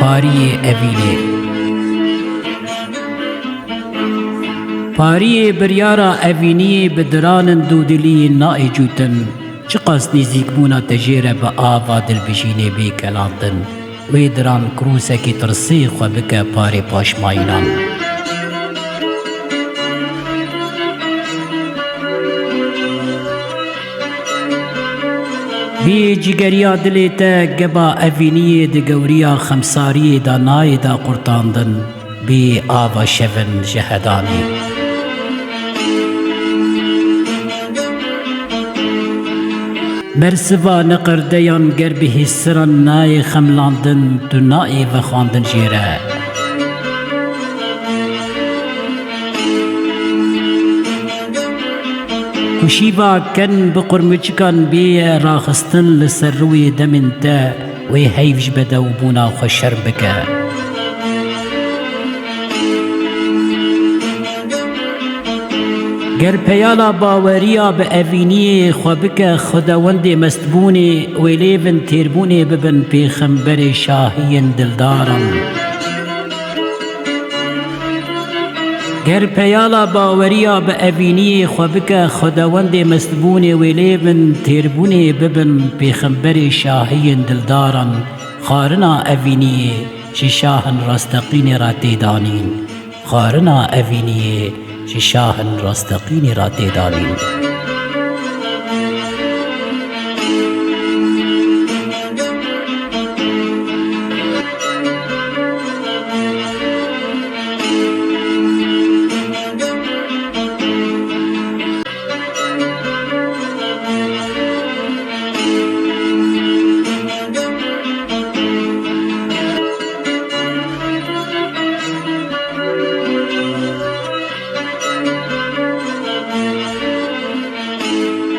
پاری اوینه پاری بریارا اوینی بدران دودلی نای جوتن چه قصدی زیگمونا تجیره با آوا دل بجینه بی کلاندن وی دران کروسه کی ترسی خو بکه پاری پاشماینان بی جگریا دلی تا گبا اوینی دگوریا خمساری دا نای دا قرطاندن بی آوا شون جهدانی مرسوا نقردیان گر به حسران نای خملاندن تو نای و خواندن جیره کشیوا کن بقرمچکان بی راخستن لسر روی دمن تا وی حیفش بدا و بونا خوشر بکه گر پیالا باوریا به اوینی خوابک خداوند مستبونی ویلیون تیربونی ببن پیغمبر شاهی دلدارم گر پیالا باوریا به اوینی خوابک خداوند مستبونی ویلیون تیربونی ببن پیغمبر شاهی دلدارم خارنا اوینی ششاهن راستقین را تیدانین خارنا اوینی شاهن راستقین را تیدانین